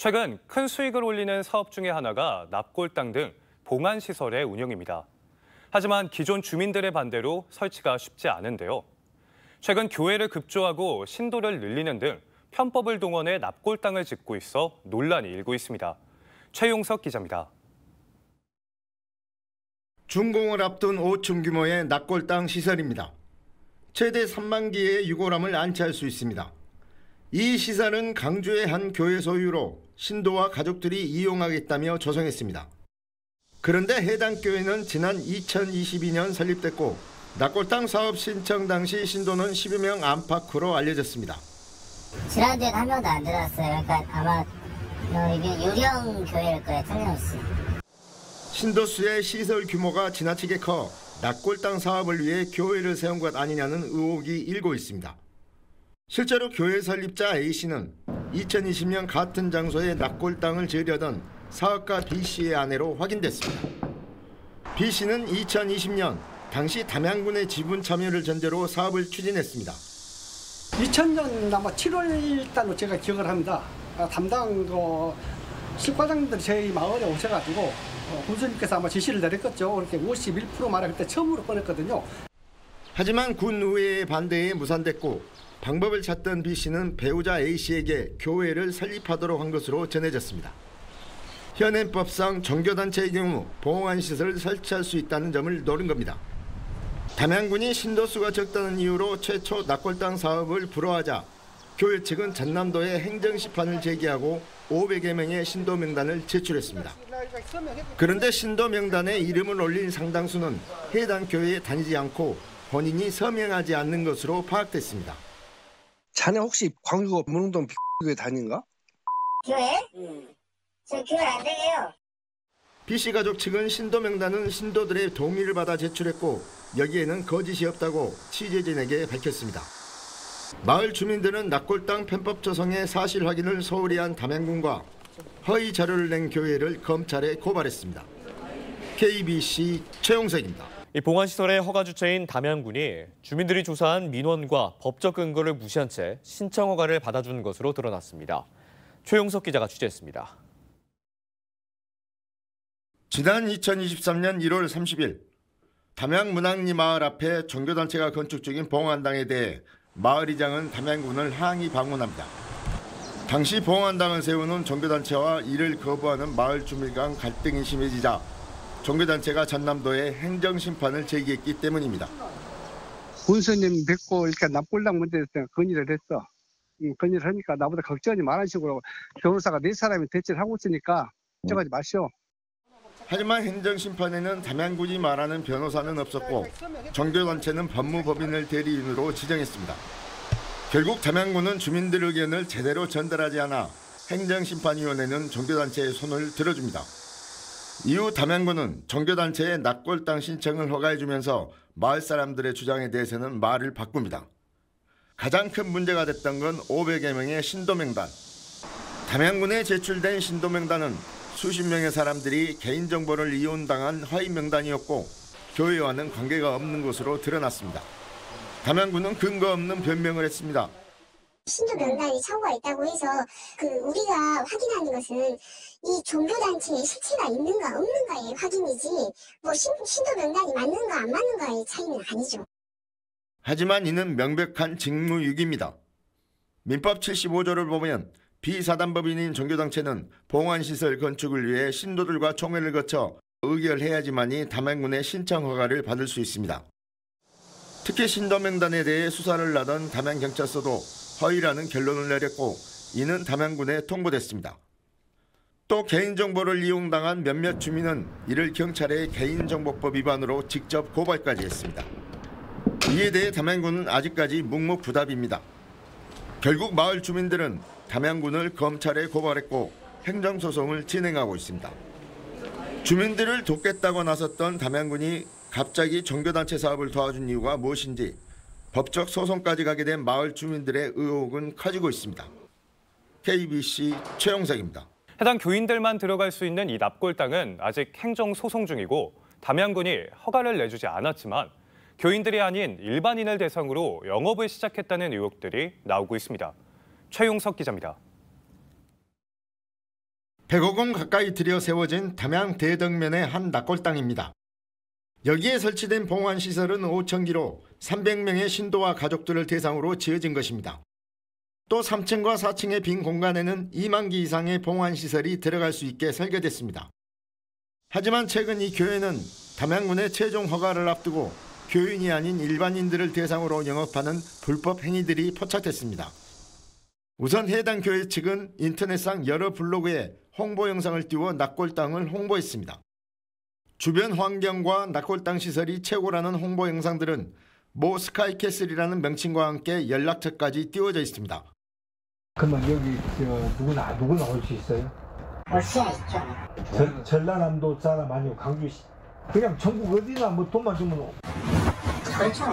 최근 큰 수익을 올리는 사업 중에 하나가 납골당 등 봉안시설의 운영입니다. 하지만 기존 주민들의 반대로 설치가 쉽지 않은데요. 최근 교회를 급조하고 신도를 늘리는 등 편법을 동원해 납골당을 짓고 있어 논란이 일고 있습니다. 최용석 기자입니다. 준공을 앞둔 5층 규모의 납골당 시설입니다. 최대 3만 개의 유골함을 안치할 수 있습니다. 이 시설은 강주의 한 교회 소유로 신도와 가족들이 이용하겠다며 조성했습니다. 그런데 해당 교회는 지난 2022년 설립됐고 납골당 사업 신청 당시 신도는 10여 명 안팎으로 알려졌습니다. 지난주에 한 명도 안 들어왔어요. 그러니까 아마 이게 유령 교회일 거예요. 틀림없이. 신도수의 시설 규모가 지나치게 커 납골당 사업을 위해 교회를 세운 것 아니냐는 의혹이 일고 있습니다. 실제로 교회 설립자 A씨는 2020년 같은 장소에 납골당을 지으려던 사업가 B씨의 아내로 확인됐습니다. B씨는 2020년 당시 담양군의 지분 참여를 전제로 사업을 추진했습니다. 2000년 아마 7월 달로 제가 기억을 합니다. 담당 실과장님들이 저희 마을에 오셔가지고 군수님께서 아마 지시를 내렸겠죠. 이렇게 51%만을 그때 처음으로 꺼냈거든요. 하지만 군 의회의 반대에 무산됐고 방법을 찾던 B씨는 배우자 A씨에게 교회를 설립하도록 한 것으로 전해졌습니다. 현행법상 종교단체의 경우 봉안시설을 설치할 수 있다는 점을 노린 겁니다. 담양군이 신도수가 적다는 이유로 최초 납골당 사업을 불허하자 교회 측은 전남도에 행정심판을 제기하고 500여 명의 신도 명단을 제출했습니다. 그런데 신도 명단에 이름을 올린 상당수는 해당 교회에 다니지 않고 본인이 서명하지 않는 것으로 파악됐습니다. 자네 혹시 광주 문흥동 교회 다닌가? 교회? 저 교회 안 되게요. B씨 가족 측은 신도 명단은 신도들의 동의를 받아 제출했고 여기에는 거짓이 없다고 취재진에게 밝혔습니다. 마을 주민들은 납골당 편법 조성의 사실 확인을 소홀히 한 담양군과 허위 자료를 낸 교회를 검찰에 고발했습니다. KBC 최용석입니다. 이 봉안시설의 허가 주체인 담양군이 주민들이 조사한 민원과 법적 근거를 무시한 채 신청 허가를 받아준 것으로 드러났습니다. 최용석 기자가 취재했습니다. 지난 2023년 1월 30일 담양 문학리 마을 앞에 종교단체가 건축 중인 봉안당에 대해 마을이장은 담양군을 항의 방문합니다. 당시 봉안당을 세우는 종교단체와 이를 거부하는 마을 주민 간 갈등이 심해지자 종교단체가 전남도에 행정심판을 제기했기 때문입니다. 군수님 뵙고 이렇게 납골당 문제에 대해서 건의를 했어. 건의를 하니까 나보다 걱정하지 말라는 식으로 변호사가 4사람이 대치를 하고 있으니까 걱정하지 마시오. 하지만 행정심판에는 담양군이 말하는 변호사는 없었고 종교단체는 법무법인을 대리인으로 지정했습니다. 결국 담양군은 주민들 의견을 제대로 전달하지 않아 행정심판위원회는 종교단체의 손을 들어줍니다. 이후 담양군은 종교단체의 납골당 신청을 허가해주면서 마을 사람들의 주장에 대해서는 말을 바꿉니다. 가장 큰 문제가 됐던 건 500여 명의 신도명단. 담양군에 제출된 신도명단은 수십 명의 사람들이 개인정보를 이용당한 허위 명단이었고 교회와는 관계가 없는 것으로 드러났습니다. 담양군은 근거 없는 변명을 했습니다. 신도 명단에 착오가 있다고 해서 우리가 확인하는 것은 이 종교단체에 실체가 있는가 없는가의 확인이지 뭐 신도 명단이 맞는가 안 맞는가의 차이는 아니죠. 하지만 이는 명백한 직무유기입니다. 민법 75조를 보면 비사단법인인 종교단체는 봉안시설 건축을 위해 신도들과 총회를 거쳐 의결해야지만이 담양군의 신청 허가를 받을 수 있습니다. 특히 신도명단에 대해 수사를 하던 담양경찰서도 허위라는 결론을 내렸고 이는 담양군에 통보됐습니다. 또 개인정보를 이용당한 몇몇 주민은 이를 경찰에 개인정보법 위반으로 직접 고발까지 했습니다. 이에 대해 담양군은 아직까지 묵묵부답입니다. 결국 마을 주민들은 담양군을 검찰에 고발했고 행정소송을 진행하고 있습니다. 주민들을 돕겠다고 나섰던 담양군이 갑자기 종교단체 사업을 도와준 이유가 무엇인지 법적 소송까지 가게 된 마을 주민들의 의혹은 커지고 있습니다. KBC 최용석입니다. 해당 교인들만 들어갈 수 있는 이 납골당은 아직 행정소송 중이고 담양군이 허가를 내주지 않았지만 교인들이 아닌 일반인을 대상으로 영업을 시작했다는 의혹들이 나오고 있습니다. 최용석 기자입니다. 100억 원 가까이 들여 세워진 담양 대덕면의 한 낙골당입니다. 여기에 설치된 봉안시설은 5,000기로 300명의 신도와 가족들을 대상으로 지어진 것입니다. 또 3층과 4층의 빈 공간에는 2만 기 이상의 봉안시설이 들어갈 수 있게 설계됐습니다. 하지만 최근 이 교회는 담양군의 최종 허가를 앞두고 교인이 아닌 일반인들을 대상으로 영업하는 불법 행위들이 포착됐습니다. 우선 해당 교회 측은 인터넷상 여러 블로그에 홍보 영상을 띄워 낙골당을 홍보했습니다. 주변 환경과 낙골당 시설이 최고라는 홍보 영상들은 모 스카이캐슬이라는 명칭과 함께 연락처까지 띄워져 있습니다. 그러면 여기 누구나 올 수 있어요? 올 수야 있죠. 전라남도 사람 아니고 강주 그냥 전국 어디나 뭐 돈만 주면 그렇죠.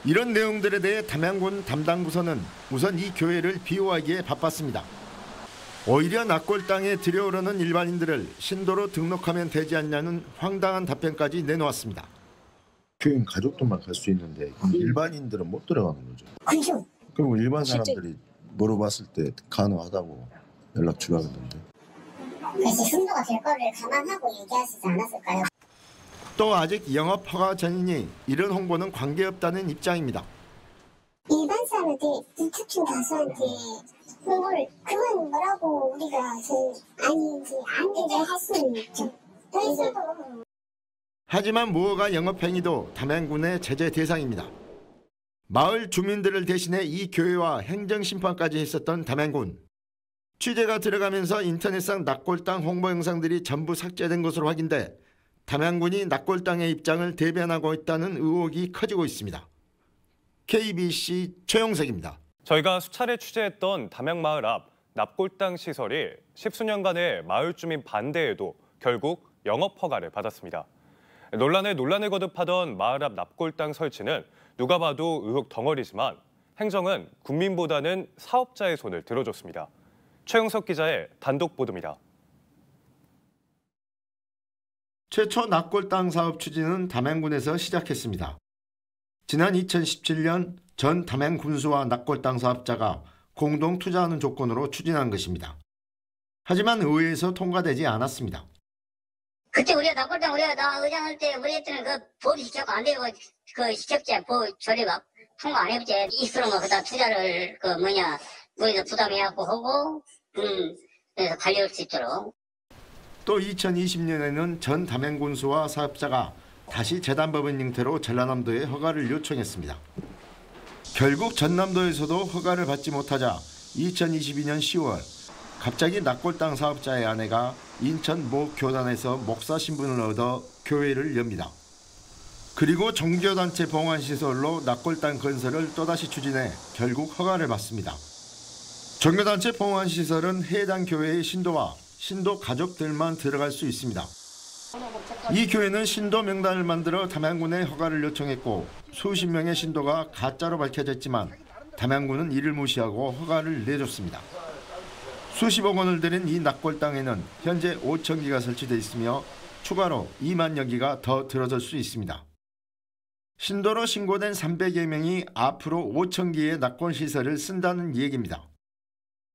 이런 내용들에 대해 담양군 담당 부서는 우선 이 교회를 비호하기에 바빴습니다. 오히려 낙골당에 들여오르는 일반인들을 신도로 등록하면 되지 않냐는 황당한 답변까지 내놓았습니다. 교인 가족들만 갈 수 있는데 일반인들은 못 들어가는 거죠. 그죠. 그리고 일반 사람들이 물어봤을 때 가능하다고 연락 주라던데. 그래서 신도가 될 거를 감안하고 얘기하시지 않았을까요? 또 아직 영업 허가 전이니 이런 홍보는 관계없다는 입장입니다. 일반 사람한테 불특정 다수한테 홍보를 그건 뭐라고 우리가 아닌지 안 되게 할 수는 있죠. 그래서 하지만 무허가 영업행위도 담양군의 제재 대상입니다. 마을 주민들을 대신해 이 교회와 행정심판까지 했었던 담양군. 취재가 들어가면서 인터넷상 낙골당 홍보 영상들이 전부 삭제된 것으로 확인돼 담양군이 낙골당의 입장을 대변하고 있다는 의혹이 커지고 있습니다. KBC 최용석입니다. 저희가 수차례 취재했던 담양마을 앞 납골당 시설이 십수년간의 마을 주민 반대에도 결국 영업 허가를 받았습니다. 논란에 논란을 거듭하던 마을 앞 납골당 설치는 누가 봐도 의혹 덩어리지만 행정은 국민보다는 사업자의 손을 들어줬습니다. 최영석 기자의 단독 보도입니다. 최초 납골당 사업 추진은 담양군에서 시작했습니다. 지난 2017년 전 담양군수와 납골당 사업자가 공동 투자하는 조건으로 추진한 것입니다. 하지만 의회에서 통과되지 않았습니다. 그때 우리가 납골당 우리가 나 의장할 때 우리 했더니 그 보도 시켰고 안 되고 그 시켰지 보 조리가 통과 안 해봤지. 이스로 뭐 그다 투자를 우리도 부담해갖고 하고 그래서 관리할 수 있도록. 또 2020년에는 전 담양군수와 사업자가 다시 재단법인 형태로 전라남도에 허가를 요청했습니다. 결국 전남도에서도 허가를 받지 못하자 2022년 10월 갑자기 납골당 사업자의 아내가 인천 모 교단에서 목사 신분을 얻어 교회를 엽니다. 그리고 종교단체 봉안시설로 납골당 건설을 또다시 추진해 결국 허가를 받습니다. 종교단체 봉안시설은 해당 교회의 신도와 신도 가족들만 들어갈 수 있습니다. 이 교회는 신도 명단을 만들어 담양군에 허가를 요청했고 수십 명의 신도가 가짜로 밝혀졌지만 담양군은 이를 무시하고 허가를 내줬습니다. 수십억 원을 들인 이 납골당에는 현재 5,000기가 설치되어 있으며 추가로 2만여 기가 더 들어설 수 있습니다. 신도로 신고된 300여 명이 앞으로 5,000기의 납골시설을 쓴다는 얘기입니다.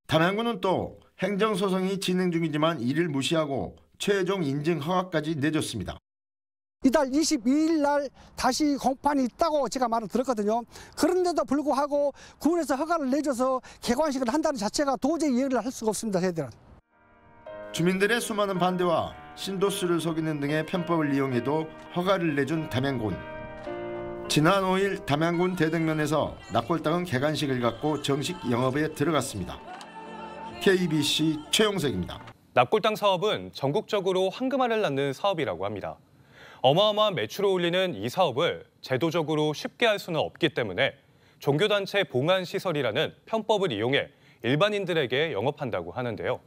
담양군은 또 행정소송이 진행 중이지만 이를 무시하고 최종 인증 허가까지 내줬습니다. 이달 22일 날 다시 공판이 있다고 제가 말을 들었거든요. 그런데도 불구하고 군에서 허가를 내줘서 개관식을 한다는 자체가 도저히 이해를 할 수가 없습니다. 저희들은. 주민들의 수많은 반대와 신도수를 속이는 등의 편법을 이용해도 허가를 내준 담양군. 지난 5일 담양군 대덕면에서 납골당은 개관식을 갖고 정식 영업에 들어갔습니다. KBC 최용석입니다. 납골당 사업은 전국적으로 황금알을 낳는 사업이라고 합니다. 어마어마한 매출을 올리는 이 사업을 제도적으로 쉽게 할 수는 없기 때문에 종교단체 봉안시설이라는 편법을 이용해 일반인들에게 영업한다고 하는데요.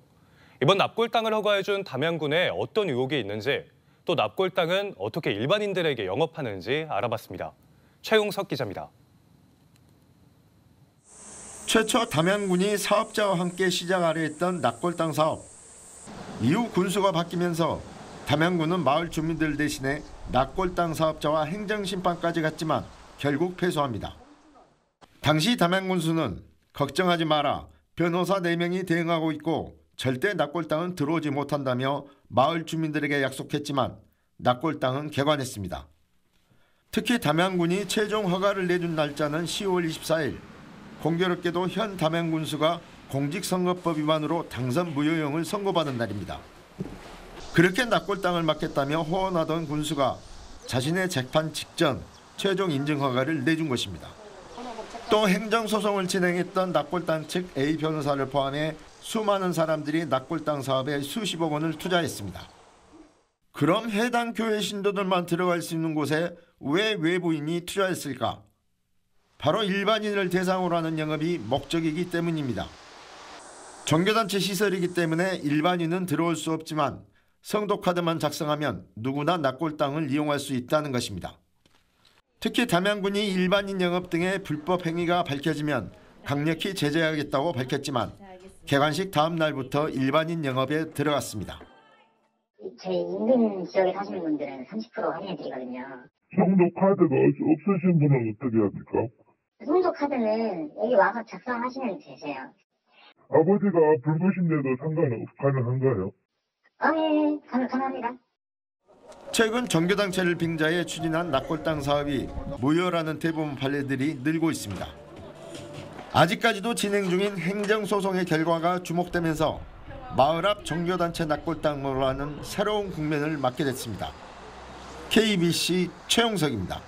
이번 납골당을 허가해준 담양군에 어떤 의혹이 있는지 또 납골당은 어떻게 일반인들에게 영업하는지 알아봤습니다. 최용석 기자입니다. 최초 담양군이 사업자와 함께 시작하려 했던 납골당 사업. 이후 군수가 바뀌면서 담양군은 마을 주민들 대신에 납골당 사업자와 행정심판까지 갔지만 결국 패소합니다. 당시 담양군수는 걱정하지 마라. 변호사 4명이 대응하고 있고 절대 납골 땅은 들어오지 못한다며 마을 주민들에게 약속했지만 납골 땅은 개관했습니다. 특히 담양군이 최종 허가를 내준 날짜는 10월 24일. 공교롭게도 현 담양군수가 공직선거법 위반으로 당선 무효형을 선고받은 날입니다. 그렇게 납골 땅을 막겠다며 호언하던 군수가 자신의 재판 직전 최종 인증 허가를 내준 것입니다. 또 행정소송을 진행했던 납골 땅 측 A 변호사를 포함해 수많은 사람들이 납골 땅 사업에 수십억 원을 투자했습니다. 그럼 해당 교회 신도들만 들어갈 수 있는 곳에 왜 외부인이 투자했을까? 바로 일반인을 대상으로 하는 영업이 목적이기 때문입니다. 종교단체 시설이기 때문에 일반인은 들어올 수 없지만 성도카드만 작성하면 누구나 납골 땅을 이용할 수 있다는 것입니다. 특히 담양군이 일반인 영업 등의 불법 행위가 밝혀지면 강력히 제재하겠다고 밝혔지만 개관식 다음 날부터 일반인 영업에 들어갔습니다. 저희 인근 지역에 사시는 분들은 30% 할인해드리거든요. 성도카드가 없으신 분은 어떻게 합니까? 성도카드는 여기 와서 작성하시면 되세요. 아버지가 붉으신데도 가능한가요? 예, 가능합니다. 최근 종교단체를 빙자해 추진한 납골 땅 사업이 무효라는 대부분 판례들이 늘고 있습니다. 아직까지도 진행 중인 행정소송의 결과가 주목되면서 마을 앞 종교단체 납골 땅으로 하는 새로운 국면을 맞게 됐습니다. KBC 최용석입니다.